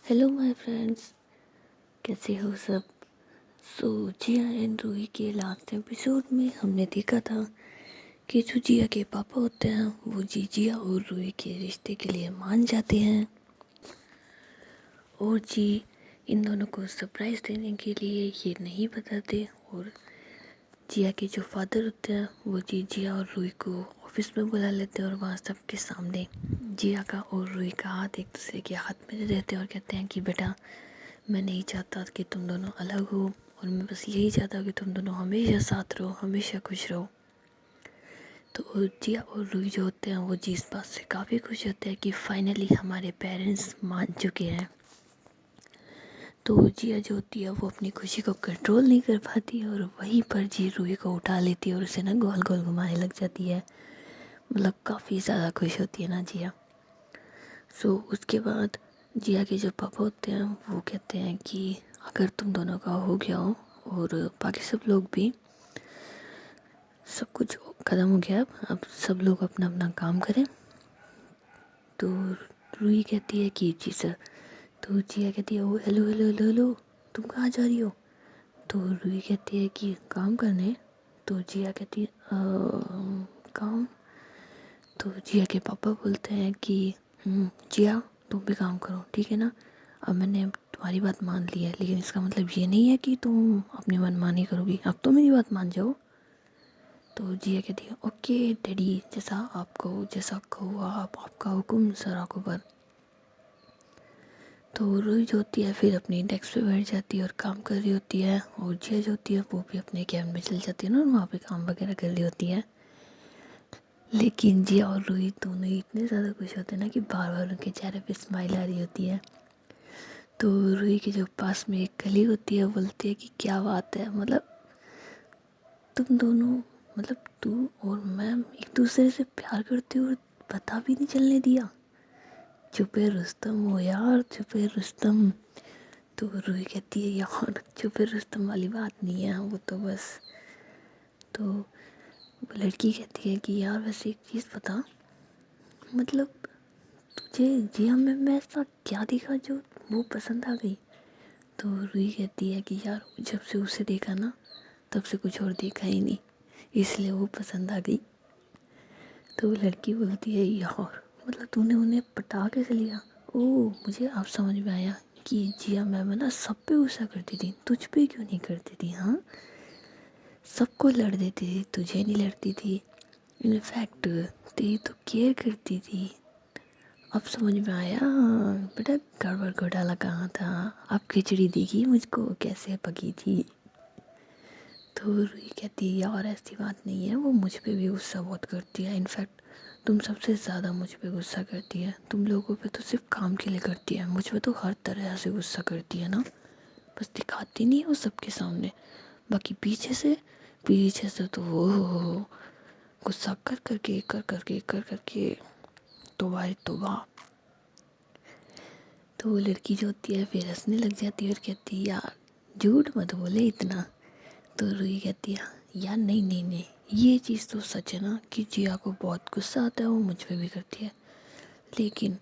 Hello my friends, कैसे हो सब। जिया एंड रूही के लास्ट एपिसोड में हमने देखा था कि जो जिया के पापा होते हैं वो जिया और रूही के रिश्ते के लिए मान जाते हैं और इन दोनों को सरप्राइज देने के लिए ये नहीं बताते। और जिया के जो फादर होते हैं वो जिया और रूही को ऑफिस में बुला लेते हैं और वहाँ सबके सामने जिया का और रूही का हाथ एक दूसरे के हाथ में दे देते हैं और कहते हैं कि बेटा, मैं नहीं चाहता कि तुम दोनों अलग हो और मैं बस यही चाहता हूँ कि तुम दोनों हमेशा साथ रहो, हमेशा खुश रहो। तो जिया और रूही जो होते हैं वो इस बात से काफ़ी खुश होते हैं कि फाइनली हमारे पेरेंट्स मान चुके हैं। तो जिया जो होती है वो अपनी खुशी को कंट्रोल नहीं कर पाती और वहीं पर रूही को उठा लेती है और उसे ना गोल गोल घुमाने लग जाती है। मतलब काफ़ी ज़्यादा खुश होती है ना जिया। उसके बाद जिया के जो पापा होते हैं वो कहते हैं कि अगर तुम दोनों का हो गया हो और बाकी सब लोग भी, सब कुछ ख़त्म हो गया, अब सब लोग अपना अपना काम करें। तो रूही कहती है कि जी सर। तो जिया कहती है ओ हेलो हेलो हेलो हेलो, तुम कहाँ जा रही हो। तो रूही कहती है कि काम करने। तो जिया कहती है काम। तो जिया के पापा बोलते हैं कि जिया तुम भी काम करो, ठीक है ना। अब मैंने तुम्हारी बात मान ली है, लेकिन इसका मतलब ये नहीं है कि तुम अपनी मनमानी करोगी, अब तो मेरी बात मान जाओ। तो जिया कहती है ओके डैडी, जैसा आप कहो, जैसा कहो आप, आपका हुक्म सर अकबर। तो रूही जो होती है फिर अपनी डेस्क पे बैठ जाती है और काम कर रही होती है और जिया जो होती है वो भी अपने कैबिन में चल जाती है ना और वहाँ पे काम वगैरह कर रही होती है। लेकिन जिया और रूही दोनों ही इतने ज़्यादा खुश होते हैं ना कि बार बार उनके चेहरे पे स्माइल आ रही होती है। तो रूही के जो पास में एक कली होती है बोलती है कि क्या बात है, मतलब तुम दोनों, मतलब तू और मैं एक दूसरे से प्यार करते हो और पता भी नहीं चलने दिया। चुपे रुस्तम हो यार, चुपे रुस्तम। तो रूही कहती है यार चुपे रुस्तम वाली बात नहीं है वो तो बस। तो वो लड़की कहती है कि यार वैसे एक चीज़ बता, मतलब तुझे जिया में ऐसा क्या दिखा जो वो पसंद आ गई। तो रूही कहती है कि यार जब से उसे देखा ना तब से कुछ और देखा ही नहीं, इसलिए वो पसंद आ गई। तो वो लड़की बोलती है यार मतलब तूने उन्हें पटा कैसे लिया। ओह मुझे अब समझ में आया कि जिया मैम ना सब पे गुस्सा करती थी, तुझ पे क्यों नहीं करती थी। हाँ, सबको लड़ देती थी, तुझे नहीं लड़ती थी। इनफैक्ट तेरी तो केयर करती थी। अब समझ में आया बेटा, गड़बड़ घोटाला कहाँ था। अब खिचड़ी देखी मुझको कैसे पकी थी। तो रूही कहती है यार ऐसी बात नहीं है, वो मुझ पे भी गुस्सा बहुत करती है। इनफैक्ट तुम सबसे ज़्यादा मुझ पे गुस्सा करती है, तुम लोगों पे तो सिर्फ काम के लिए करती है, मुझ पे तो हर तरह से गुस्सा करती है ना, बस दिखाती नहीं है वो सबके सामने। बाकी पीछे से तो वो गुस्सा कर करके तौबा है तौबा। तो वो लड़की जो होती है फिर हंसने लग जाती है और कहती है यार झूठ मत बोले इतना। तो रूही कहती है यार नहीं नहीं नहीं, ये चीज़ तो सच है ना कि जिया को बहुत गुस्सा आता है, वो मुझ पे भी करती है। लेकिन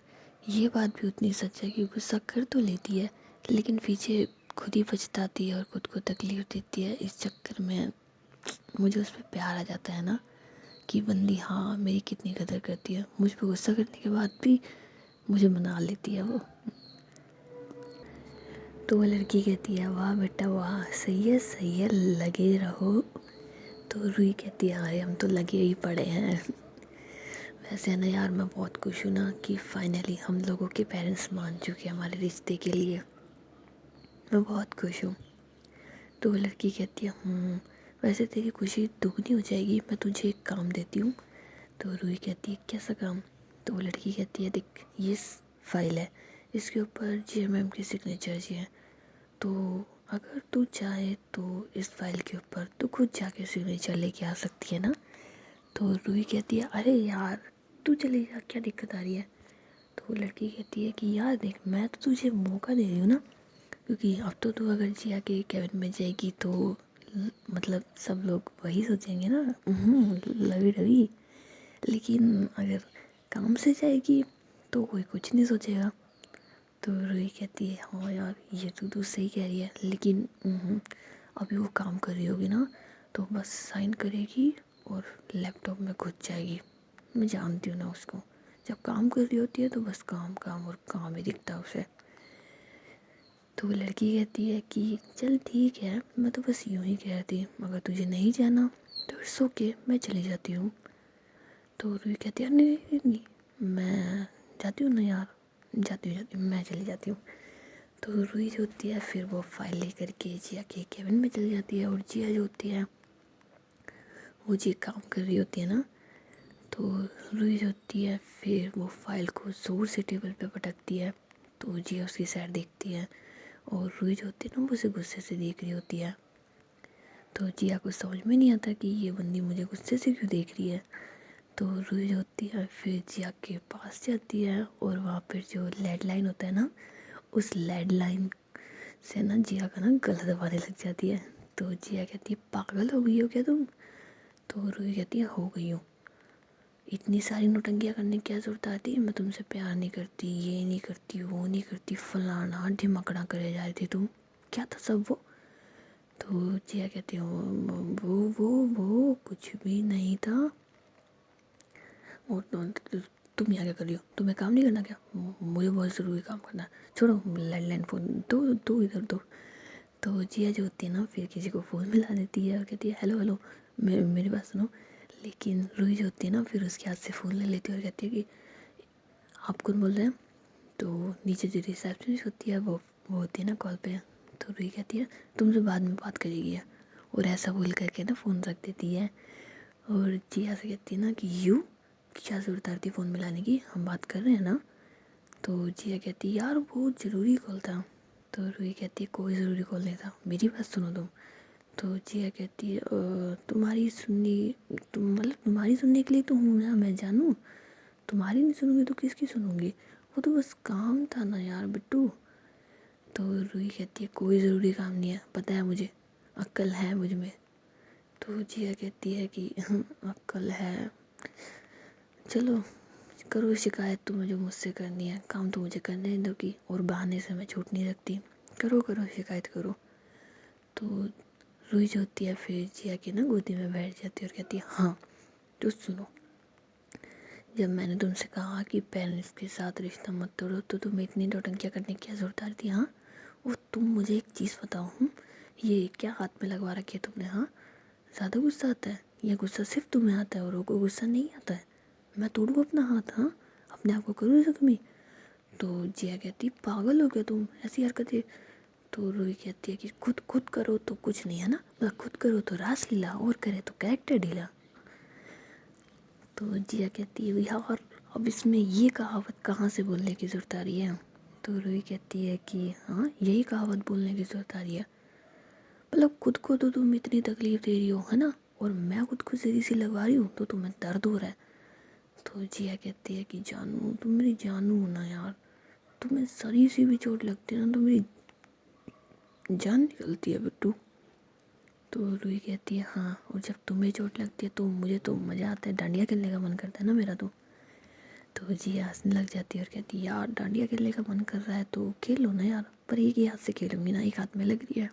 ये बात भी उतनी सच है कि गुस्सा कर तो लेती है लेकिन पीछे खुद ही पछताती है और खुद को तकलीफ देती है। इस चक्कर में मुझे उस पर प्यार आ जाता है ना कि बंदी हाँ मेरी कितनी कदर करती है, मुझ पर गुस्सा करने के बाद भी मुझे मना लेती है वो। तो वो लड़की कहती है वाह बेटा वाह, सही है लगे रहो। तो रूही कहती है अरे हम तो लगे ही पड़े हैं। वैसे ना यार मैं बहुत खुश हूँ ना कि फाइनली हम लोगों के पेरेंट्स मान चुके हैं हमारे रिश्ते के लिए, मैं बहुत खुश हूँ। तो वो लड़की कहती है वैसे तेरी खुशी दुगनी हो जाएगी, मैं तुझे एक काम देती हूँ। तो रूही कहती है कैसा काम। तो वो लड़की कहती है देख ये फाइल है, इसके ऊपर जी मैम की सिग्नेचर जी है, तो अगर तू चाहे तो इस फाइल के ऊपर तू खुद जाके सिग्नेचर लेके आ सकती है ना। तो रूही कहती है अरे यार तू चली जा, क्या दिक्कत आ रही है। तो वो लड़की कहती है कि यार देख मैं तो तुझे मौका दे रही हूँ ना, क्योंकि अब तो तू अगर जिया के कैबिन में जाएगी तो मतलब सब लोग वही सोचेंगे ना लवी रवि। लेकिन अगर काम से जाएगी तो कोई कुछ नहीं सोचेगा। तो रूही कहती है हाँ यार ये तो सही कह रही है, लेकिन अभी वो काम कर रही होगी ना, तो बस साइन करेगी और लैपटॉप में घुस जाएगी। मैं जानती हूँ ना उसको, जब काम कर रही होती है तो बस काम काम और काम ही दिखता है उसे। तो वो लड़की कहती है कि चल ठीक है, मैं तो बस यूँ ही कह रही थी, अगर तुझे नहीं जाना तो इट्स ओके, मैं चली जाती हूँ। तो रूही कहती है नहीं नहीं नहीं, मैं जाती हूँ ना यार, जाती हूँ मैं चली जाती हूँ। तो रूही जो होती है फिर वो फाइल लेकर के जिया के केबिन में चली जाती है, और जिया जो होती है वो जी काम कर रही होती है ना, तो रूही जो होती है फिर वो फाइल को जोर से टेबल पे पटकती है। तो जिया उसकी साइड देखती है, और रूही जो होती है ना वो उसे गुस्से से देख रही होती है। तो जिया को समझ में नहीं आता कि ये बंदी मुझे गुस्से से क्यों देख रही है। तो रूही जो होती है फिर जिया के पास जाती है, और वहाँ पर जो लैंडलाइन होता है ना, उस लैंडलाइन से ना जिया का ना गला दबाने लग जाती है। तो जिया कहती है पागल हो गई हो क्या तुम। तो रूही कहती है हो गई हूँ, इतनी सारी नौटंकियाँ करने की क्या जरूरत आती, मैं तुमसे प्यार नहीं करती, ये नहीं करती, वो नहीं करती, फलाना ढिमकड़ा करे जा रही थी तुम, क्या था सब वो। तो जिया कहती है वो कुछ भी नहीं था। और तुम यहाँ क्या कर रही हो, तुम्हें काम नहीं करना क्या, मुझे बहुत ज़रूरी काम करना है, छोड़ो लैंडलाइन फ़ोन दो इधर दो। तो जिया जो होती है ना फिर किसी को फ़ोन मिला देती है और कहती है हेलो हेलो, मेरी बात सुनो। लेकिन रूही जो होती है ना फिर उसके हाथ से फ़ोन ले लेती है और कहती है कि आप कौन बोल रहे हैं। तो नीचे जो रिसेप्शनिस्ट होती है वो होती है ना कॉल पे। तो रूही कहती है तुमसे बाद में बात करेगी, और ऐसा बोल करके ना फ़ोन रख देती है। और जिया से कहती है ना कि यू क्या ज़रूरत थी फ़ोन मिलाने की, हम बात कर रहे हैं ना। तो जिया कहती है यार बहुत ज़रूरी कॉल था। तो रूही कहती है कोई ज़रूरी कॉल नहीं था, मेरी बात सुनो तुम। तो जिया कहती है तुम्हारी सुननी, तुम मतलब तुम्हारी सुनने के लिए तो हूँ ना, मैं जानूँ, तुम्हारी नहीं सुनूंगी तो किसकी सुनूंगी, वो तो बस काम था ना यार बिट्टू। तो रूही कहती है कोई ज़रूरी काम नहीं है, पता है मुझे, अक्ल है मुझ में। तो जिया कहती है कि अक्ल है, चलो करो शिकायत तुम्हें जो मुझसे करनी है, काम तो मुझे करने ही दो की, और बहाने से मैं छूट नहीं रखती, करो करो शिकायत करो। तो रूही जो होती है फिर जिया की ना गोदी में बैठ जाती है और कहती है हाँ तो सुनो, जब मैंने तुमसे कहा कि पेरेंट्स के साथ रिश्ता मत तोड़ो तो तुम्हें इतनी नौटंकियाँ करने की क्या ज़रूरत आ रही थी। हाँ वो तुम मुझे एक चीज़ बताओ, ये क्या हाथ में लगवा रखी है तुमने, हाँ ज़्यादा गुस्सा आता है, ये गुस्सा सिर्फ तुम्हें आता है और को गुस्सा नहीं आता है, मैं तोड़ूँ अपना हाथ, हाँ अपने आप को करूँ जख्मी। तो जिया कहती पागल हो गया तुम, ऐसी हरकतें। तो रूही कहती है कि खुद खुद करो तो कुछ नहीं है ना, मतलब खुद करो तो रासलीला और करे तो कैरेक्टर ढीला। तो जिया कहती है यार अब इसमें ये कहावत कहाँ से बोलने की ज़रूरत आ रही है। तो रूही कहती है कि हाँ यही कहावत बोलने की ज़रूरत आ रही है, मतलब खुद को तो तुम इतनी तकलीफ दे रही हो है ना, और मैं खुद को सीधी सी लगवा रही हूँ तो तुम्हें दर्द हो रहा है। तो जिया कहती है कि जानू तुम मेरी जानू हो ना यार, तुम्हें सरी सी भी चोट लगती है ना तो मेरी जान निकलती है बिट्टू। तो रूही कहती है हाँ, और जब तुम्हें चोट लगती है तो मुझे तो मज़ा आता है, डांडिया खेलने का मन करता है ना मेरा तो जिया हंसने लग जाती है और कहती है यार डांडिया खेलने का मन कर रहा है तो खेलो ना यार, पर एक ही हाथ से खेलूंगी ना, एक हाथ में लग रही है।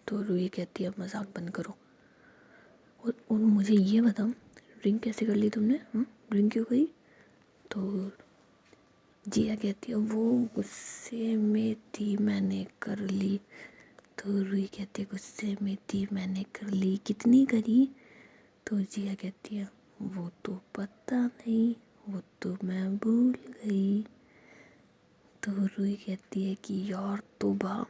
तो रूही कहती है मजाक बंद करो, और मुझे ये बताओ ड्रिंक कैसे कर ली तुमने, ड्रिंक क्यों करी। तो जिया कहती है वो गुस्से में थी मैंने कर ली। तो रूही कहती है गुस्से में थी मैंने कर ली, कितनी करी। तो जिया कहती है वो तो पता नहीं, वो तो मैं भूल गई। तो रूही कहती है कि यार तौबा,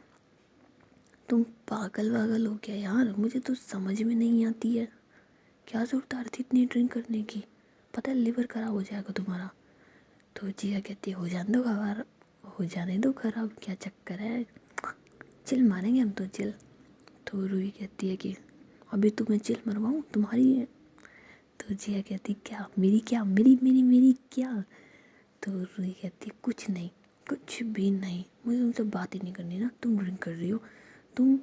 तुम पागल वागल हो क्या यार, मुझे तो समझ में नहीं आती है, क्या जरूरत आ रही थी इतनी ड्रिंक करने की, पता है लिवर खराब हो जाएगा तुम्हारा। तो जिया कहती है हो जाने दो खराब, हो जाने दो खराब, क्या चक्कर है, चिल मारेंगे हम तो चिल। तो रूही कहती है कि अभी तुम्हें चिल मरवाऊँ तुम्हारी है। तो जिया कहती क्या मेरी, क्या मेरी मेरी मेरी क्या। तो रूही कहती कुछ नहीं, कुछ भी नहीं, मुझे तुमसे बात ही नहीं करनी ना, तुम ड्रिंक कर रही हो, तुम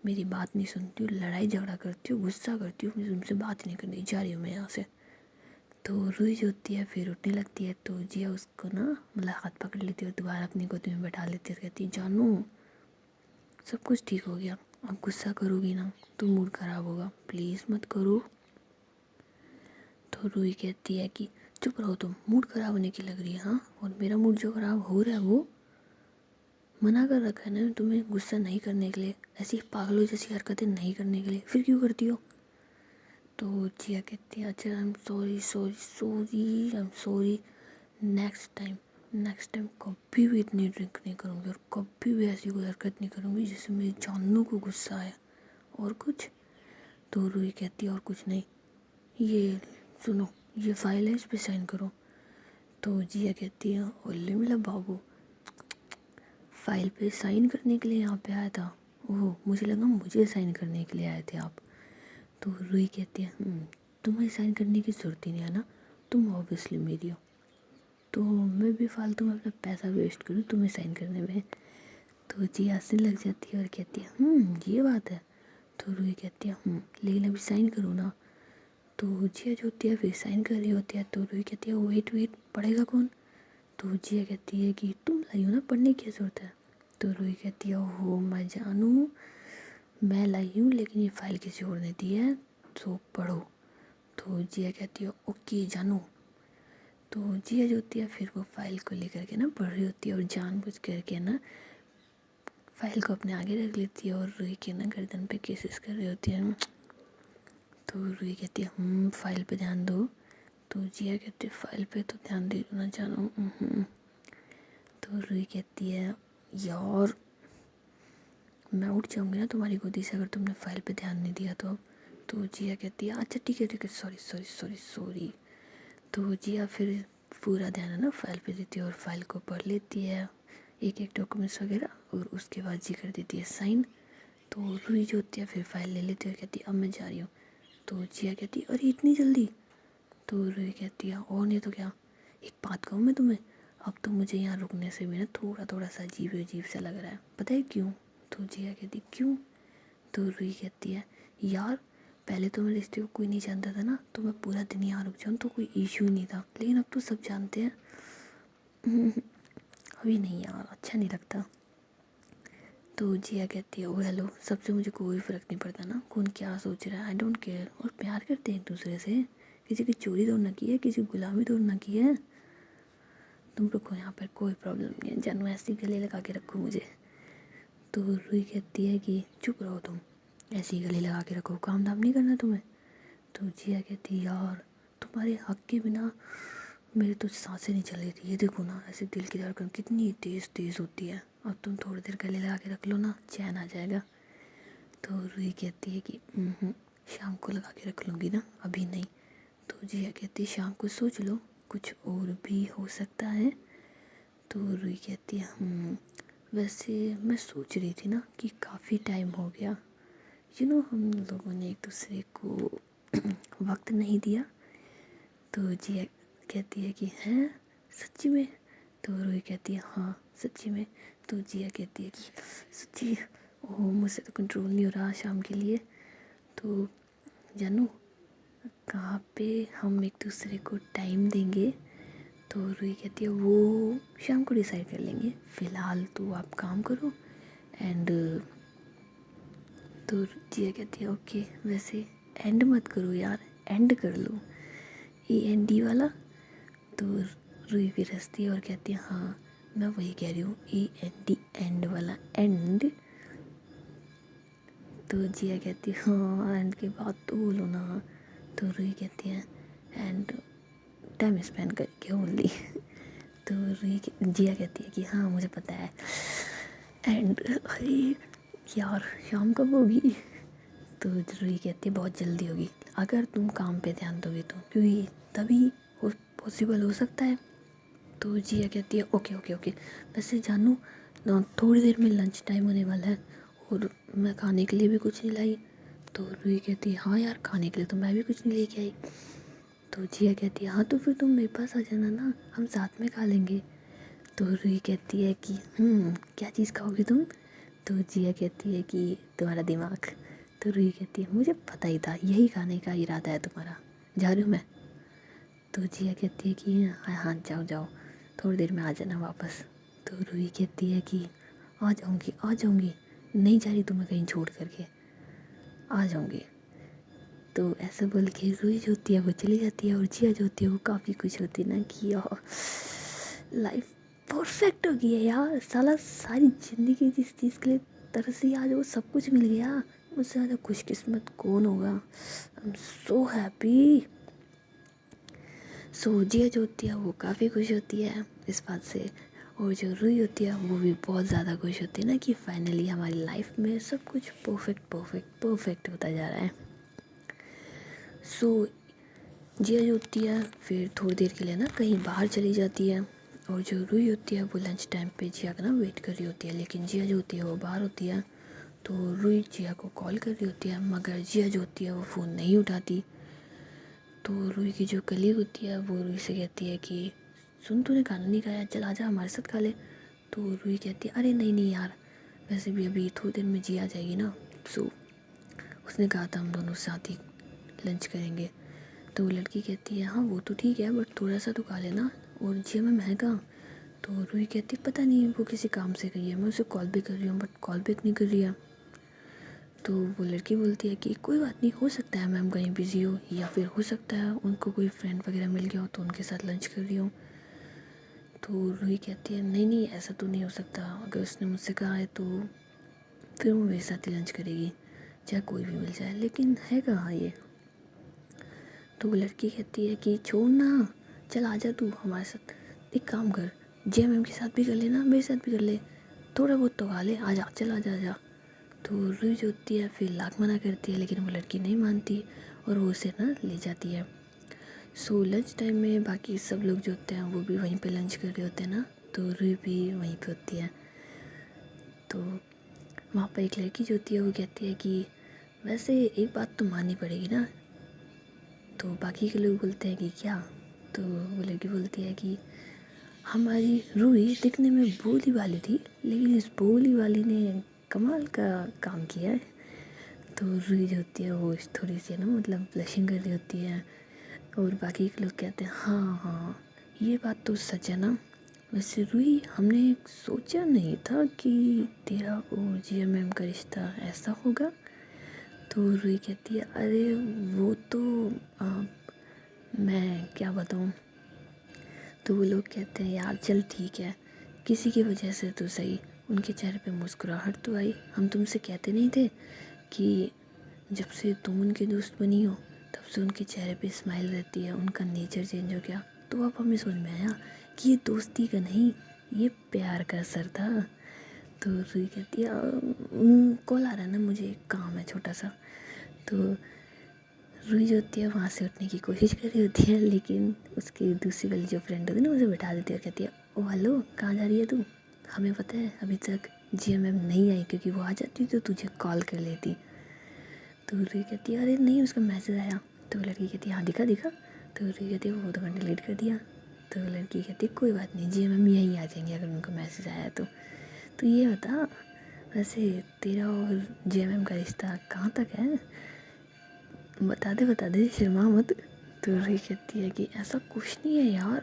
मेरी बात नहीं सुनती हो, लड़ाई झगड़ा करती हो, गुस्सा करती हो, मुझे तुमसे बात ही नहीं करनी, जा रही हूँ मैं यहाँ से। तो रुई जो होती है फिर उठने लगती है, तो जिया उसको ना मतलब हाथ पकड़ लेती है और दोबारा अपनी गोदी में बैठा लेती है और कहती है जानू सब कुछ ठीक हो गया, अब गुस्सा करोगी ना तो मूड ख़राब होगा, प्लीज़ मत करो। तो रुई कहती है कि चुप रहो तुम, मूड ख़राब होने की लग रही है हाँ, और मेरा मूड जो ख़राब हो रहा है वो मना कर रखा है ना तुम्हें गुस्सा नहीं करने के लिए, ऐसी पागलों जैसी हरकतें नहीं करने के लिए, फिर क्यों करती हो। तो जिया कहती है अच्छा I am sorry sorry sorry I am sorry, next time कभी भी इतनी ड्रिंक नहीं करूँगी और कभी भी ऐसी कोई हरकत नहीं करूँगी जिससे मेरी जानू को गुस्सा आए। और कुछ। तो रूही कहती है और कुछ नहीं, ये सुनो ये फाइल है, इस पे साइन करो। तो जिया कहती है ओले मिला बाबू, फाइल पे साइन करने के लिए यहाँ पे आया था, ओह मुझे लगा मुझे साइन करने के लिए आए थे आप। तो रूही कहती है तुम्हें साइन करने की ज़रूरत ही नहीं है ना, तुम ऑब्वियसली मेरी हो, तो मैं भी फालतू में अपना पैसा वेस्ट करूँ तुम्हें साइन करने में। तो जी हंसने लग जाती है और कहती है ये बात है। तो रूही कहती है लेकिन अभी साइन करो ना। तो जिया जो होती है फिर साइन कर रही होती है, तो रूही कहती है वेट वेट पढ़ेगा कौन। तो जिया कहती है कि तुम लाई हो ना, पढ़ने की ज़रूरत है। तो रूही कहती है ओहो मैं जानू मैं लाई हूँ लेकिन ये फाइल किसी और ने दी है, तो पढ़ो। तो जिया कहती है ओके जानू। तो जिया जो होती है फिर वो फाइल को लेकर के ना पढ़ रही होती है और जानबूझ करके ना फाइल को अपने आगे रख लेती है और रूही के ना गर्दन पे केसेस कर रही होती है। तो रूही कहती है फाइल पे ध्यान दो। तो जिया कहती है फाइल पे तो ध्यान दे ना जानो। तो रूही कहती है यार मैं उठ जाऊंगी ना तुम्हारी गोदी से अगर तुमने फाइल पे ध्यान नहीं दिया तो। तो जिया कहती है अच्छा ठीक है सॉरी सॉरी सॉरी सॉरी। तो जिया फिर पूरा ध्यान है ना फाइल पे देती है और फाइल को पढ़ लेती है, एक एक डॉक्यूमेंट्स वगैरह, और उसके बाद जी कर देती है साइन। तो रूही जो होती है फिर फाइल ले लेती है और कहती है अब मैं जा रही हूँ। तो जिया कहती है अरे इतनी जल्दी। तो रूही कहती है और नहीं तो क्या, एक बात कहूँ मैं तुम्हें, अब तो मुझे यहाँ रुकने से भी ना थोड़ा थोड़ा सा अजीब अजीब सा लग रहा है, पता है क्यों। तो जिया कहती क्यों। तो रूही कहती है यार पहले तो मेरे रिश्ते को कोई नहीं जानता था ना, तो मैं पूरा दिन यहाँ रुक जाऊँ तो कोई इशू नहीं था, लेकिन अब तो सब जानते हैं। अभी नहीं यार अच्छा नहीं लगता। तो जिया कहती है ओ हेलो सबसे मुझे कोई फ़र्क नहीं पड़ता ना कौन क्या सोच रहा है, आई डोंट केयर, और प्यार करते हैं एक दूसरे से, किसी की चोरी तो ना की है, किसी की गुलामी तो ना की है। तुम रुको यहाँ पर कोई प्रॉब्लम नहीं है, जानू ऐसी गले लगा के रखो मुझे। तो रूही कहती है कि चुप रहो तुम, ऐसे ही गले लगा के रखो, काम धाम नहीं करना तुम्हें। तो जिया कहती है यार तुम्हारे हक के बिना मेरी तो सांसें नहीं चल रही थी, ये देखो ना ऐसे दिल की धड़कन कितनी तेज़ तेज़ होती है, अब तुम थोड़ी देर गले लगा के रख लो ना चैन आ जाएगा। तो रूही कहती है कि शाम को लगा के रख लूँगी ना अभी नहीं। तो जिया कहती है शाम को सोच लो कुछ और भी हो सकता है। तो रूही कहती है वैसे मैं सोच रही थी ना कि काफ़ी टाइम हो गया हम लोगों ने एक दूसरे को वक्त नहीं दिया। तो जिया कहती है कि हैं सच्ची में। तो रूही कहती है हाँ सच्ची में। तो जिया कहती है कि सच्ची, ओह मुझसे तो कंट्रोल नहीं हो रहा शाम के लिए। तो जानू कहाँ पे हम एक दूसरे को टाइम देंगे। तो रूही कहती है वो शाम को डिसाइड कर लेंगे, फ़िलहाल तो आप काम करो एंड। तो जिया कहती है ओके वैसे एंड मत करो यार, एंड कर लो END वाला। तो रूही भी हंसती है और कहती है हाँ मैं वही कह रही हूँ END एंड वाला एंड। तो जिया कहती है हाँ एंड के बाद तो बोलो ना। तो रूही कहती है एंड टाइम स्पेंड करके ओनली। तो जिया कहती है कि हाँ मुझे पता है एंड अरे यार शाम कब होगी। तो रूही कहती है बहुत जल्दी होगी अगर तुम काम पे ध्यान दोगे तो, क्योंकि तभी पॉसिबल हो सकता है। तो जिया कहती है ओके ओके ओके वैसे जानू थोड़ी देर में लंच टाइम होने वाला है और मैं खाने के लिए भी कुछ नहीं लाई। तो रूही कहती है हाँ यार खाने के लिए तो मैं भी कुछ नहीं लेके आई। तो जिया कहती है हाँ तो फिर तुम मेरे पास आ जाना ना, हम साथ में खा लेंगे। तो रूही कहती है कि क्या चीज़ खाओगी तुम। तो जिया कहती है कि तुम्हारा दिमाग। तो रूही कहती है मुझे पता ही था यही खाने का इरादा है तुम्हारा, जा रही हूँ मैं। तो जिया कहती है कि हाँ हाँ जाओ जाओ, थोड़ी देर में आ जाना वापस। तो रूही कहती है कि आ जाऊँगी, नहीं जा रही तुम्हें कहीं छोड़ करके, आ जाऊँगी। तो ऐसा बोल के रूही जो होती है वो चली जाती है, और जिया जो होती है वो काफ़ी खुश होती है ना कि यार लाइफ परफेक्ट हो गई है यार, साला सारी ज़िंदगी जिस चीज़ के लिए तरसी आज वो सब कुछ मिल गया, मुझसे ज़्यादा खुशकिस्मत कौन होगा। I am so happy. सो जिया जो होती है वो काफ़ी खुश होती है इस बात से, और जो रूही होती है वो भी बहुत ज़्यादा खुश होती है ना कि फाइनली हमारी लाइफ में सब कुछ परफेक्ट परफेक्ट परफेक्ट होता जा रहा है। सो जिया जो होती है फिर थोड़ी देर के लिए ना कहीं बाहर चली जाती है, और जो रूही होती है वो लंच टाइम पे जिया का ना वेट कर रही होती है, लेकिन जिया जो होती है वो बाहर होती है। तो रूही जिया को कॉल कर रही होती है, मगर जिया जो होती है वो फ़ोन नहीं उठाती। तो रूही की जो कलीग होती है वो रूही से कहती है कि सुन, तूने खाना नहीं खाया, चल आजा हमारे साथ खा ले। तो रूही कहती है अरे नहीं नहीं यार, वैसे भी अभी थोड़ी देर में जिया आ जाएगी ना, सो उसने कहा था हम दोनों साथ ही लंच करेंगे। तो वो लड़की कहती है हाँ वो तो ठीक है, बट थोड़ा सा तो खा लेना, और जिया मैम है कहाँ। तो रूही कहती है पता नहीं वो किसी काम से गई है, मैं उसे कॉल भी कर रही हूँ बट कॉल बैक नहीं कर रही है। तो वो लड़की बोलती है कि कोई बात नहीं, हो सकता है मैम कहीं बिजी हो, या फिर हो सकता है उनको कोई फ्रेंड वगैरह मिल गया हो तो उनके साथ लंच कर रही हो। तो रूही कहती है नहीं नहीं ऐसा तो नहीं हो सकता, अगर उसने मुझसे कहा है तो फिर वो मेरे साथ ही लंच करेगी, चाहे कोई भी मिल जाए, लेकिन है कहाँ ये। तो वो लड़की कहती है कि छोड़ ना, चल आजा तू हमारे साथ, एक काम कर, जय मैम के साथ भी कर लेना, मेरे साथ भी कर ले, थोड़ा बहुत तो खा ले, आजा चल आजा आजा। तो रूही जो होती है फिर लाख मना करती है, लेकिन वो लड़की नहीं मानती और वो उसे ना ले जाती है। सो लंच टाइम में बाकी सब लोग जो होते हैं वो भी वहीं पे लंच कर रहे होते हैं ना, तो रूही भी वहीं पे होती है। तो वहाँ पर एक लड़की जो होती है वो कहती है कि वैसे एक बात तो माननी पड़ेगी ना। तो बाकी के लोग बोलते हैं कि क्या। तो वो लड़की बोलती है कि हमारी रूही दिखने में भोली वाली थी, लेकिन इस भोली वाली ने कमाल का काम किया है। तो रूही जो होती है वो थोड़ी सी ना मतलब ब्लशिंग कर रही होती है, और बाकी के लोग कहते हैं हाँ हाँ ये बात तो सच है ना, वैसे रूही हमने सोचा नहीं था कि तेरा और जिया मैम का रिश्ता ऐसा होगा। तो रूही कहती है अरे वो तो आ, मैं क्या बताऊँ। तो वो लोग कहते हैं यार चल ठीक है, किसी की वजह से तो सही उनके चेहरे पे मुस्कुराहट तो आई, हम तुमसे कहते नहीं थे कि जब से तुम उनके दोस्त बनी हो तब से उनके चेहरे पे स्माइल रहती है, उनका नेचर चेंज हो गया। तो अब हमें समझ में आया कि ये दोस्ती का नहीं, ये प्यार का असर था। तो रूही कहती है कॉल आ रहा है ना, मुझे एक काम है छोटा सा। तो रूही जो होती है वहाँ से उठने की कोशिश कर रही होती है, लेकिन उसकी दूसरी वाली जो फ्रेंड होती है ना उसे बैठा देती है और कहती है ओ हेलो कहाँ जा रही है तू, हमें पता है अभी तक जिया मैम नहीं आई, क्योंकि वो आ जाती तो तुझे कॉल कर लेती। तो रूही कहती है अरे नहीं उसका मैसेज आया। तो वो लड़की कहती है हाँ दिखा दिखा। तो रूही कहती है वो तो मैंने डिलीट कर दिया। तो वो लड़की कहती है कोई बात नहीं, जिया मैम यहीं आ जाएंगे अगर उनका मैसेज आया तो ये बता वैसे तेरा और जिया मैम का रिश्ता कहाँ तक है, बता दे शर्मा मत। तो रूही कहती है कि ऐसा कुछ नहीं है यार।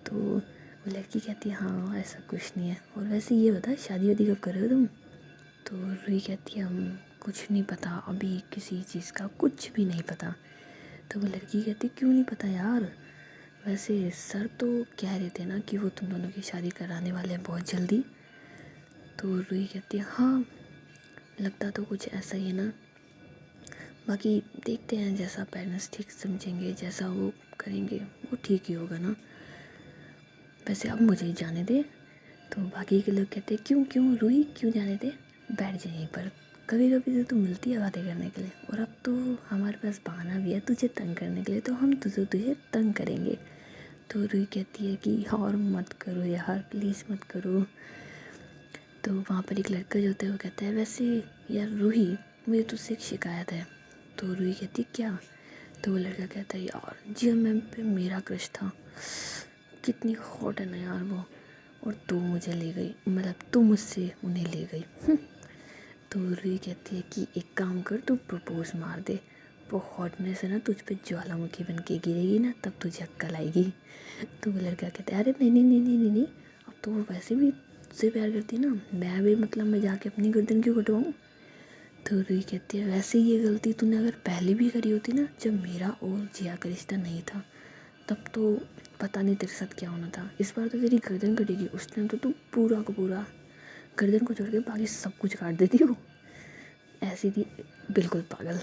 तो वो लड़की कहती है हाँ ऐसा कुछ नहीं है, और वैसे ये बता शादी वादी कब कर रहे हो तुम। तो रूही कहती है हम कुछ नहीं पता, अभी किसी चीज़ का कुछ भी नहीं पता। तो वो लड़की कहती क्यों नहीं पता यार, वैसे सर तो कह रहे थे ना कि वो तुम दोनों की शादी कराने वाले हैं बहुत जल्दी। तो रूही कहती है हाँ लगता तो कुछ ऐसा ही है ना, बाकी देखते हैं जैसा पेरेंट्स ठीक समझेंगे, जैसा वो करेंगे वो ठीक ही होगा ना, वैसे अब मुझे जाने दे। तो बाकी के लोग कहते हैं क्यों क्यों रूही क्यों जाने दे, बैठ जाए यहीं पर, कभी कभी तो तू मिलती है बातें करने के लिए, और अब तो हमारे पास बहाना भी है तुझे तंग करने के लिए, तो हम तुझे तंग करेंगे। तो रूही कहती है कि और मत करो यार प्लीज़ मत करो। तो वहाँ पर एक लड़का जो होता है वो कहता है वैसे यार रूही मुझे तुझसे एक शिकायत है। तो रूही कहती है क्या। तो वो लड़का कहता है यार जिया मैम पे मेरा क्रश था, कितनी हॉट है ना यार वो, और तू मुझे ले गई, मतलब तू मुझसे उन्हें ले गई। तो रूही कहती है कि एक काम कर तू प्रपोज मार दे, वो हॉटनेस है ना तुझ पे ज्वालामुखी बन के गिरेगी ना, तब तुझे अक्ल आएगी। तो वो लड़का कहता है अरे नहीं नहीं नहीं नहीं नहीं नहीं, अब तो वो वैसे भी तुझसे प्यार करती है ना, मैं भी मतलब मैं जाके अपनी गर्दन क्यों कटवाऊँ। तो रूही कहती है वैसे ये गलती तूने अगर पहले भी करी होती ना, जब मेरा और जिया का रिश्ता नहीं था, तब तो पता नहीं तेरे साथ क्या होना था। इस बार तो तेरी गर्दन कटेगी, उस टाइम तो तू पूरा का पूरा गर्दन को छोड़ के बाकी सब कुछ काट देती हो। ऐसी थी बिल्कुल पागल।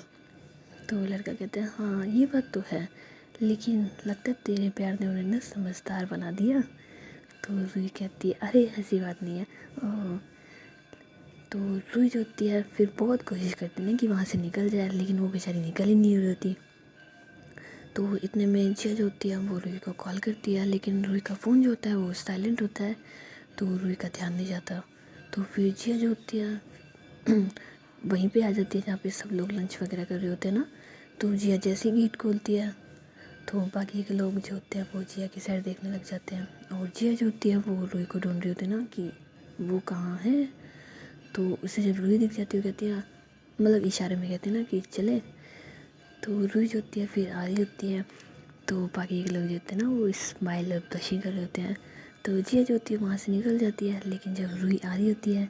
तो वो लड़का कहता है हाँ ये बात तो है, लेकिन लगता है तेरे प्यार ने उन्हें ना समझदार बना दिया। तो रूही कहती है अरे ऐसी बात नहीं है। तो रूही जो होती है फिर बहुत कोशिश करती है ना कि वहाँ से निकल जाए, लेकिन वो बेचारी निकल ही नहीं रही होती। तो इतने में जिया जो होती है वो रूही को कॉल करती है, लेकिन रूही का फ़ोन जो होता है वो साइलेंट होता है, तो रूही का ध्यान नहीं जाता। तो फिर जिया जो होती है वहीं पे आ जाती है जहाँ पे सब लोग लंच वगैरह कर रहे होते हैं ना। तो जिया जैसे ही गेट खोलती है तो बाकी के लोग जो होते हैं वो जिया की साइड देखने लग जाते हैं, और जिया जो होती है वो रूही को ढूंढ रही होती है ना कि वो कहाँ है। तो उसे जब रूही दिख जाती है वो कहती है, मतलब इशारे में कहते हैं ना कि चले। तो रूही जो होती है फिर आ रही होती है, तो बाकी के लोग जो होते हैं ना वो स्माइल और ब्लशिंग कर रहे होते हैं। तो जिया जो होती है वहाँ से निकल जाती है, लेकिन जब रूही आ रही होती है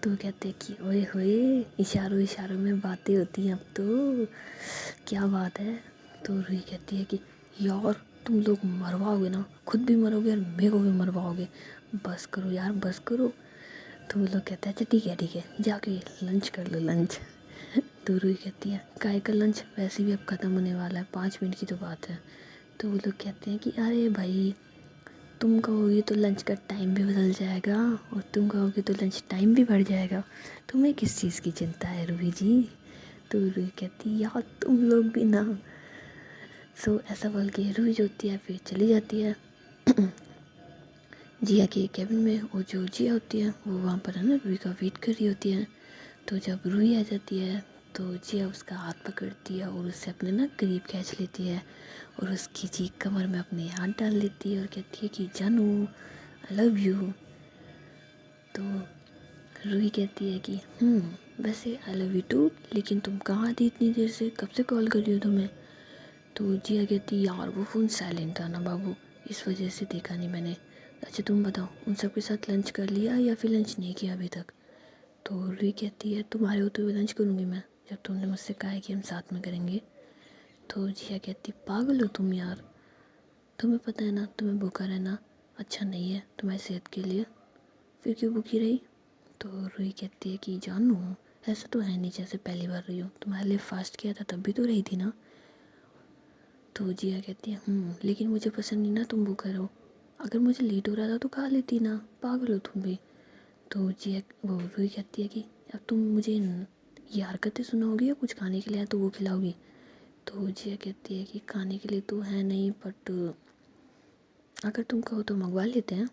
तो वो कहते हैं कि ओए होए, इशारों इशारों में बातें होती हैं अब तो, क्या बात है। तो रूही कहती है कि यार तुम लोग मरवाओगे ना, खुद भी मरोगे और मेरे को भी मरवाओगे, बस करो यार बस करो। तो वो लोग कहते हैं अच्छा ठीक है जाके लंच कर लो लंच। तो रूही कहती है काय का लंच, वैसे भी अब ख़त्म होने वाला है, 5 मिनट की तो बात है। तो वो लोग कहते हैं कि अरे भाई तुम कहोगे तो लंच का टाइम भी बदल जाएगा, और तुम कहोगे तो लंच टाइम भी बढ़ जाएगा, तुम्हें किस चीज़ की चिंता है रूही जी। तो रूही कहती यार तुम लोग भी ना। सो ऐसा बोल के रूही जो होती है फिर चली जाती है जिया के केबिन में, और जो जिया होती है वो वहाँ पर है ना रूही का वेट कर रही होती है। तो जब रूही आ जाती है तो जिया उसका हाथ पकड़ती है और उससे अपने ना करीब खींच लेती है, और उसकी चीख कमर में अपने हाथ डाल लेती है और कहती है कि जानू आई लव यू। तो रूही कहती है कि वैसे आई लव यू टू, लेकिन तुम कहाँ थी इतनी देर से, कब से कॉल कर रही हो तुम्हें। तो जिया कहती यार वो फ़ोन साइलेंट था ना बाबू, इस वजह से देखा नहीं मैंने। अच्छा तुम बताओ उन सब के साथ लंच कर लिया या फिर लंच नहीं किया अभी तक। तो रूही कहती है तुम्हारे होते हुए लंच करूँगी मैं, जब तुमने मुझसे कहा है कि हम साथ में करेंगे। तो जिया कहती पागल हो तुम यार, तुम्हें पता है ना तुम्हें भूखा रहना अच्छा नहीं है तुम्हारी सेहत के लिए, फिर क्यों भूखी रही। तो रूही कहती है कि जानू ऐसा तो है नहीं जैसे पहली बार रही हो, तुम्हारे लिए फास्ट किया था तब भी तो रही थी ना। तो जिया कहती है लेकिन मुझे पसंद नहीं ना तुम भूखा रहो, अगर मुझे लेट हो रहा था तो खा लेती ना, पागल हो तुम भी। तो जिया वो रूही कहती है कि अब तुम मुझे ये हरकतें सुनाओगी या कुछ खाने के लिए है तो वो खिलाओगी। तो जिया कहती है कि खाने के लिए तो है नहीं, बट अगर तुम कहो तो मंगवा लेते हैं।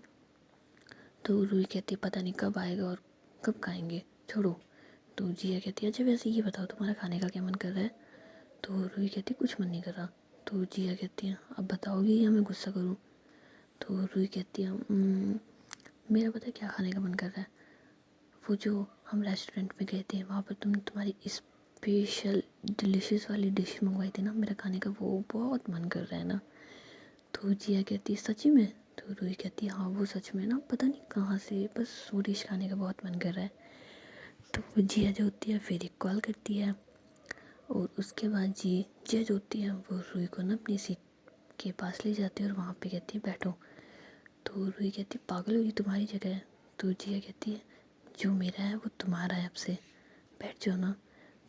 तो रूही कहती है पता नहीं कब आएगा और कब खाएंगे, छोड़ो। तो जिया कहती है अच्छा वैसे ये बताओ तुम्हारा खाने का क्या मन कर रहा है। तो रूही कहती है कुछ मन नहीं कर रहा। तो जिया कहती है अब बताओगी या मैं गुस्सा करूँ। तो रूही कहती है मेरा पता है क्या खाने का मन कर रहा है, वो जो हम रेस्टोरेंट में गए थे वहाँ पर तुमने तुम्हारी स्पेशल डिलीशियस वाली डिश मंगवाई थी ना, मेरा खाने का वो बहुत मन कर रहा है ना। तो जिया कहती है सच्ची में। तो रूही कहती है हाँ वो सच में ना, पता नहीं कहाँ से बस वो डिश खाने का बहुत मन कर रहा है। तो वो जिया जो होती है फिर एक कॉल करती है, और उसके बाद जिया जो होती है वो रूही को ना अपनी सीट के पास ले जाती है और वहाँ पे कहती है बैठो। तो रूही कहती है पागल होगी तुम्हारी जगह है। तो जिया कहती है जो मेरा है वो तुम्हारा है, अब से बैठ जाओ ना।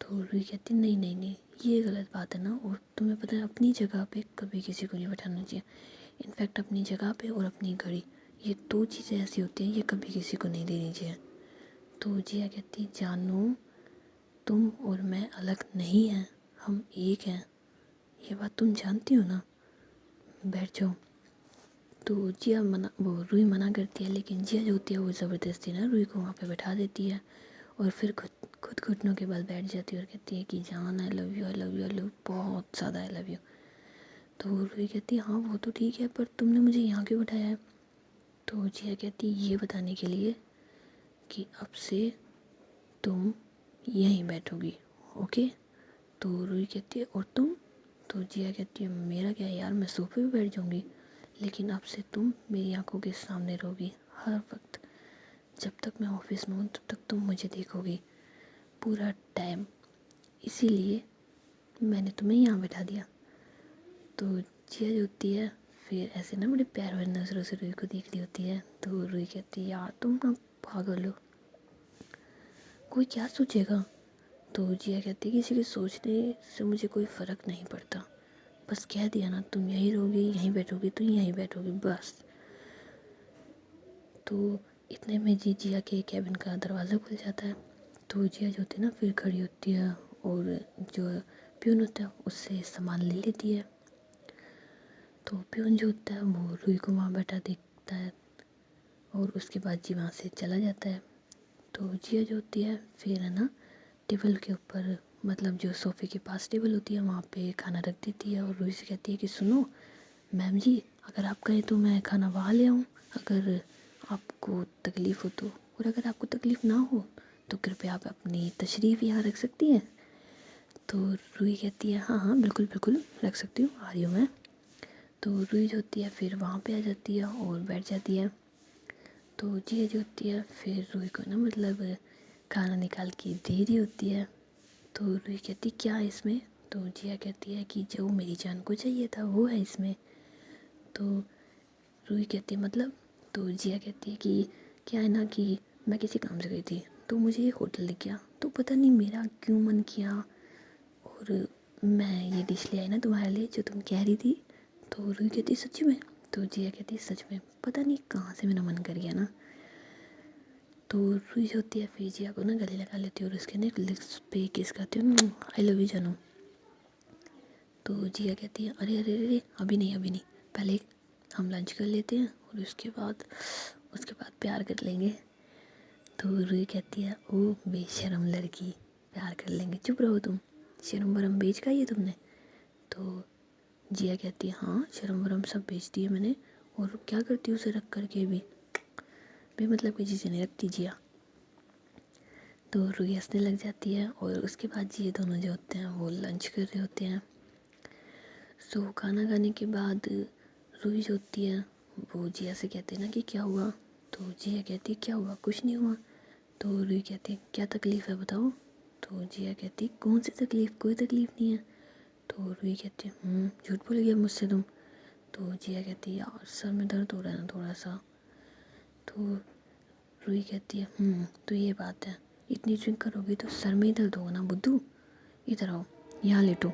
तो रूही कहती नहीं नहीं नहीं ये गलत बात है ना, और तुम्हें पता है अपनी जगह पे कभी किसी को नहीं बैठाना चाहिए, इनफैक्ट अपनी जगह पे और अपनी घड़ी, ये दो चीज़ें ऐसी होती हैं ये कभी किसी को नहीं देनी चाहिए। तो जिया कहती जानू तुम और मैं अलग नहीं हैं, हम एक हैं, ये बात तुम जानती हो ना, बैठ जाओ। तो जिया मना वो रूही मना करती है, लेकिन जिया जो होती है वो ज़बरदस्ती ना रूही को वहाँ पे बैठा देती है, और फिर खुद घुटनों के बल बैठ जाती है और कहती है कि जान I love you I love you I love, बहुत ज़्यादा आई लव यू। तो रूही कहती है हाँ वो तो ठीक है, पर तुमने मुझे यहाँ क्यों बैठाया है। तो जिया कहती है ये बताने के लिए कि अब से तुम यहीं बैठोगी, ओके। तो रूही कहती है और तुम? तो जिया कहती है मेरा क्या यार, मैं सोफे पे बैठ जाऊंगी, लेकिन अब से तुम मेरी आंखों के सामने रहोगी हर वक्त। जब तक मैं ऑफिस में हूँ तब तक तुम मुझे देखोगी पूरा टाइम, इसीलिए मैंने तुम्हें यहाँ बैठा दिया। तो जिया जो होती है फिर ऐसे ना बड़े प्यार भरी नज़रों से रूही को देख रही होती है। तो रूही कहती है यार तुम ना पागल हो, कोई क्या सोचेगा। तो जिया कहती है किसी के सोचने से मुझे कोई फ़र्क नहीं पड़ता, बस कह दिया ना तुम यहीं रहोगी यहीं बैठोगी तो यहीं बैठोगी बस। तो इतने में जिया के कैबिन का दरवाज़ा खुल जाता है। तो जिया जो होती है ना फिर खड़ी होती है और जो प्यून होता है उससे सामान ले लेती है। तो प्यून जो होता है वो रूही को वहाँ बैठा देखता है और उसके बाद जी वहाँ से चला जाता है। तो जिया जो होती है फिर है ना टेबल के ऊपर, मतलब जो सोफ़े के पास टेबल होती है वहाँ पे खाना रख देती है और रूही से कहती है कि सुनो मैम जी, अगर आप कहें तो मैं खाना वहाँ ले आऊँ, अगर आपको तकलीफ़ हो तो, और अगर आपको तकलीफ़ ना हो तो कृपया आप अपनी तशरीफ़ यहाँ रख सकती हैं। तो रूही कहती है हाँ हाँ बिल्कुल बिल्कुल रख सकती हूँ, आ रही हूँ मैं। तो रूही जो होती है फिर वहाँ पे आ जाती है और बैठ जाती है। तो जिया जो होती है फिर रूही को ना मतलब खाना निकाल के दे रही होती है। तो रूही कहती क्या है इसमें। तो जिया कहती है कि जो मेरी जान को चाहिए था वो है इसमें। तो रूही कहती है मतलब। तो जिया कहती है कि क्या है ना कि मैं किसी काम से गई थी तो मुझे ये होटल दिख गया, तो पता नहीं मेरा क्यों मन किया और मैं ये डिश ले आई ना तुम्हारे लिए जो तुम कह रही थी। तो रूही कहती सच में। तो जिया कहती सच में, पता नहीं कहाँ से मेरा मन कर गया ना। तो रूही जो होती है फिर जिया को ना गले लगा लेती है और उसके ना लिप्स पे किस करती हूँ, आई लव यू जानू। तो जिया कहती है अरे अरे अरे अभी नहीं अभी नहीं, पहले हम लंच कर लेते हैं और उसके बाद प्यार कर लेंगे। तो रूही कहती है ओ बेशरम लड़की, प्यार कर लेंगे, चुप रहो तुम, शर्म वरम बेच का ये तुमने। तो जिया कहती है हाँ शर्म वरम सब बेच दिए मैंने, और क्या करती हूँ उसे रख करके भी बेमतलब की चीज़ें नहीं रखती जिया। तो रूही हंसने लग जाती है और उसके बाद ये दोनों जो होते हैं वो लंच कर रहे होते हैं। सो खाना खाने के बाद रूही जो होती है वो जिया से कहते हैं ना कि क्या हुआ। तो जिया कहती है क्या हुआ, कुछ नहीं हुआ। तो रूही कहती है क्या तकलीफ़ है बताओ। तो जिया कहती है कौन सी तकलीफ़, कोई तकलीफ़ नहीं है। तो रूही कहती है झूठ बोल गया मुझसे तुम। तो जिया कहती है यार सर में दर्द हो रहा है ना थोड़ा सा। तो रूही कहती है तो ये बात है, इतनी ड्रिंक करोगी तो सर में ही दर्द होगा ना बुद्धू, इधर आओ यहाँ लेटो।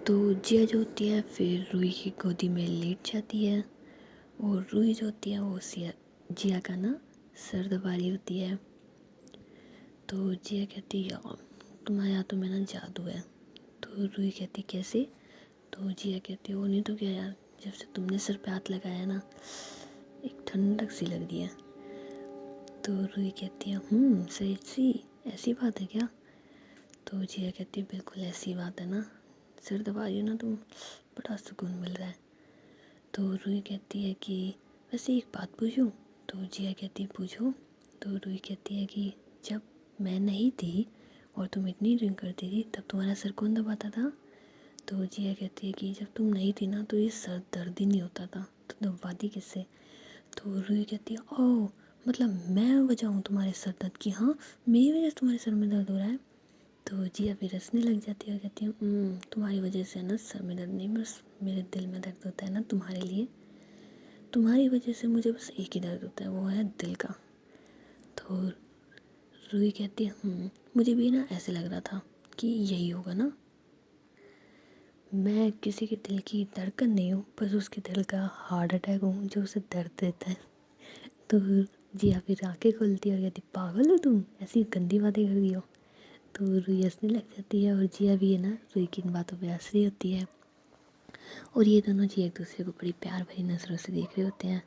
तो जिया जो होती है फिर रूही की गोदी में लेट जाती है और रूही जो होती है वो जिया का ना सर दबा रही होती है। तो जिया कहती है यार तुम्हारे हाथों में ना जादू है। तो रूही कहती कैसे। तो जिया कहती है वो नहीं तो क्या यार, जब से तुमने सर पे हाथ लगाया ना एक ठंडक सी लग रही है। तो रूही कहती है सही सी, ऐसी बात है क्या। तो जिया कहती है बिल्कुल ऐसी बात है ना, सर दबा रही हो ना तुम, बड़ा सुकून मिल रहा है। तो रूही कहती है कि वैसे एक बात पूछूं। तो जिया कहती है पूछो। तो रूही कहती है कि जब मैं नहीं थी और तुम इतनी ड्रिंक करती थी तब तुम्हारा सर कौन दबाता था। तो जिया कहती है कि जब तुम नहीं थी ना तो ये सर दर्द ही नहीं होता था, तो दबाती किससे। तो रूही कहती है ओह मतलब मैं वजह हूँ तुम्हारे सर दर्द की, हाँ मेरी वजह से तुम्हारे सर में दर्द हो रहा है। तो जिया फिर हंसने लग जाती है और कहती है तुम्हारी वजह से ना सर में दर्द नहीं, बस मेरे दिल में दर्द होता है ना तुम्हारे लिए, तुम्हारी वजह से मुझे बस एक ही दर्द होता है वो है दिल का। तो रूही कहती है मुझे भी ना ऐसे लग रहा था कि यही होगा ना, मैं किसी के दिल की धड़कन नहीं हूँ, बस उसके दिल का हार्ट अटैक हूँ जो उसे दर्द देता है। तो जिया फिर आंखें खोलती है और कहती पागल हो तुम, ऐसी गंदी बातें कर रही हो। तो रूही हंसने लग जाती है और जिया भी है ना रूही की इन बातों पे हंस रही होती है और ये दोनों जी एक दूसरे को बड़ी प्यार भरी नज़रों से देख रहे होते हैं।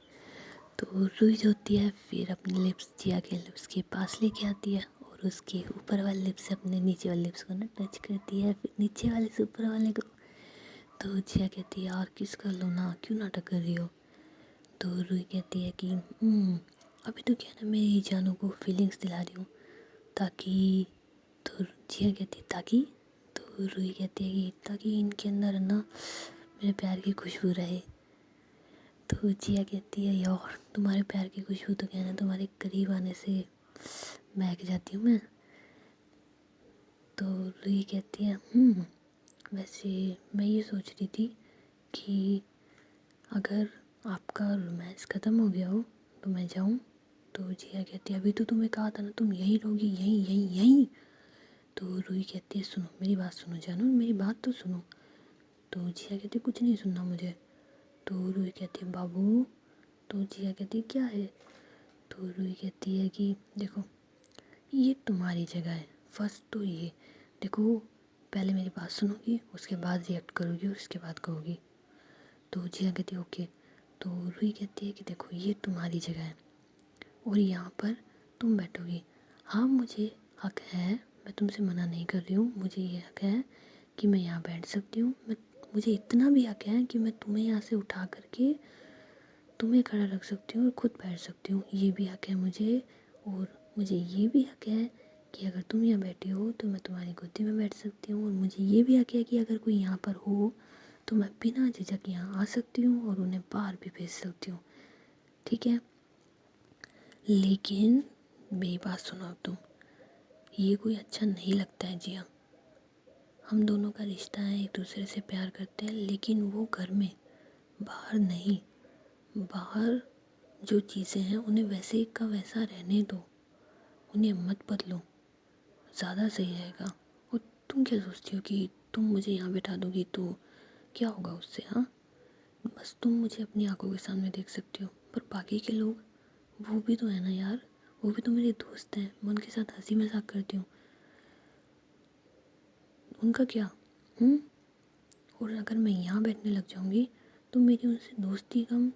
तो रूही जो होती है फिर अपने लिप्स जिया के लिप्स के पास लेके आती है और उसके ऊपर वाले लिप्स से अपने नीचे वाले लिप्स को ना टच करती है, फिर नीचे वाले से ऊपर वाले को। तो जिया कहती है यार किस कर लो ना, क्यों नाटक कर रही हो। तो रूही कहती है कि अभी तो क्या ना मेरी जानू को फीलिंग्स दिला रही हूँ ताकि। तो जिया कहती ताकि। रूही कहती है कि ताकि इनके अंदर है ना मेरे प्यार की खुशबू रहे। तो जिया कहती है यार तुम्हारे प्यार की खुशबू तो कहना तुम्हारे करीब आने से महक जाती हूँ मैं। तो रूही कहती है वैसे मैं ये सोच रही थी कि अगर आपका रोमांस ख़त्म हो गया हो तो मैं जाऊँ। तो जिया कहती है अभी तो तुम्हें कहा था ना तुम यहीं रहोगी, यहीं यहीं यहीं। तो रूही कहती है सुनो मेरी बात सुनो जानू, मेरी बात तो सुनो। तो जिया कहती है कुछ नहीं सुनना मुझे। तो रूही कहती है बाबू। तो जिया कहती है क्या है। तो रूही कहती है कि देखो ये तुम्हारी जगह है, फर्स्ट तो ये देखो, पहले मेरी बात सुनोगी उसके बाद रिएक्ट करोगी और उसके बाद कहोगी। तो जिया कहती है ओके। तो रूही कहती है कि देखो ये तुम्हारी जगह है और यहाँ पर तुम बैठोगी। हाँ मुझे हक है, मैं तुमसे मना नहीं कर रही हूँ, मुझे ये हक है कि मैं यहाँ बैठ सकती हूँ। मुझे इतना भी हक है कि मैं तुम्हें यहाँ से उठा करके तुम्हें खड़ा रख सकती हूँ और खुद बैठ सकती हूँ, ये भी हक है मुझे। और मुझे ये भी हक है कि अगर तुम यहाँ बैठी हो तो मैं तुम्हारी गोदी में बैठ सकती हूँ। और मुझे ये भी हक है कि अगर कोई यहाँ पर हो तो मैं बिना झिझक यहाँ आ सकती हूँ और उन्हें बाहर भी भेज सकती हूँ, ठीक है। लेकिन मेरी बात सुनो अब तुम, ये कोई अच्छा नहीं लगता है जिया। हम दोनों का रिश्ता है, एक दूसरे से प्यार करते हैं, लेकिन वो घर में, बाहर नहीं। बाहर जो चीज़ें हैं उन्हें वैसे का वैसा रहने दो, उन्हें मत बदलो, ज़्यादा सही रहेगा। और तुम क्या सोचती हो कि तुम मुझे यहाँ बैठा दोगी तो क्या होगा उससे, हाँ। बस तुम मुझे अपनी आंखों के सामने देख सकती हो, पर बाकी के लोग, वो भी तो है ना यार, वो भी तो मेरे दोस्त हैं, मैं उनके साथ हंसी मजाक करती हूँ, उनका क्या। हम्म। और अगर मैं यहाँ बैठने लग जाऊँगी तो मेरी उनसे दोस्ती कम,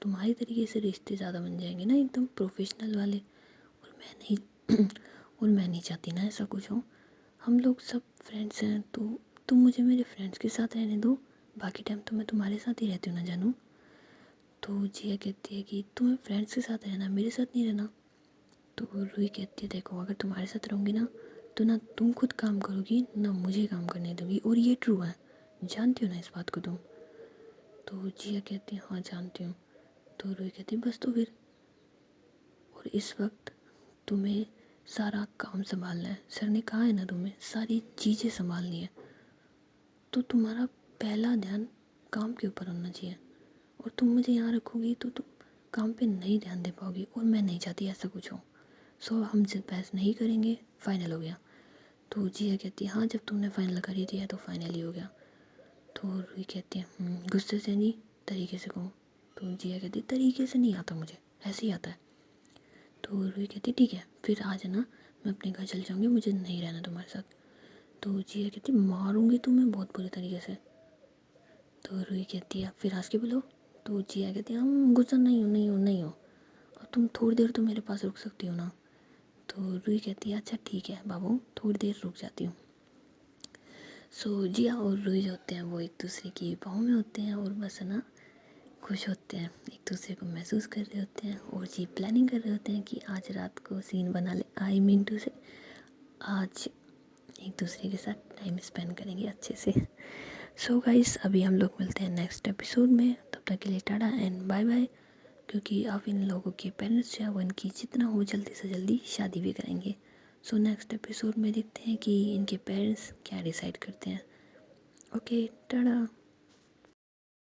तुम्हारी तरीके से रिश्ते ज़्यादा बन जाएंगे ना, एकदम प्रोफेशनल वाले। और मैं नहीं और मैं नहीं चाहती ना ऐसा कुछ हो। हम लोग सब फ्रेंड्स हैं तो तुम मुझे मेरे फ्रेंड्स के साथ रहने दो, बाकी टाइम तो मैं तुम्हारे साथ ही रहती हूँ ना जानू। तो जिया कहती है कि तुम्हें फ्रेंड्स के साथ रहना, मेरे साथ नहीं रहना। तो रूही कहती है देखो अगर तुम्हारे साथ रहूँगी ना तो ना तुम खुद काम करोगी ना मुझे काम करने दोगी, और ये ट्रू है, जानती हो ना इस बात को तुम। तो जिया कहती है हाँ जानती हूँ। तो रूही कहती है बस तो फिर, और इस वक्त तुम्हें सारा काम संभालना है, सर ने कहा है ना तुम्हें सारी चीज़ें संभालनी है, तो तुम्हारा पहला ध्यान काम के ऊपर होना चाहिए। और तुम मुझे यहाँ रखोगी तो तुम काम पे नहीं ध्यान दे पाओगी, और मैं नहीं चाहती ऐसा कुछ हो। सो हम जिद बहस नहीं करेंगे, फाइनल हो गया। तो जिया कहती है हाँ जब तुमने फाइनल कर ही दिया तो फाइनल ही हो गया। तो रूही कहती है गुस्से से नहीं, तरीके से कहो। तो जिया कहती है तरीके से नहीं आता मुझे, ऐसे ही आता है। तो रूही कहती है ठीक है फिर आज है ना मैं अपने घर चल जाऊँगी, मुझे नहीं रहना तुम्हारे साथ। तो जिया कहती है मारूंगी तुम्हें बहुत बुरी तरीके से। तो रूही कहती है फिर हंस के बोलो। तो जिया कहती है हम गुस्सा नहीं हो नहीं हो नहीं हो, और तुम थोड़ी देर तो मेरे पास रुक सकती हो ना। तो रूही कहती है अच्छा ठीक है बाबू थोड़ी देर रुक जाती हूँ। सो जिया और रूही जो होते हैं वो एक दूसरे की बाहों में होते हैं और बस है ना खुश होते हैं, एक दूसरे को महसूस कर रहे होते हैं, और जी प्लानिंग कर रहे होते हैं कि आज रात को सीन बना ले, आई मीन टू से आज एक दूसरे के साथ टाइम स्पेंड करेंगे अच्छे से। सो गाइस अभी हम लोग मिलते हैं नेक्स्ट एपिसोड में, तब तक के लिए टाटा एंड बाय बाय। क्योंकि अब इन लोगों के पेरेंट्स जो है वो इनकी जितना हो जल्दी से जल्दी शादी भी करेंगे। सो नेक्स्ट एपिसोड में देखते हैं कि इनके पेरेंट्स क्या डिसाइड करते हैं। ओके टाटा।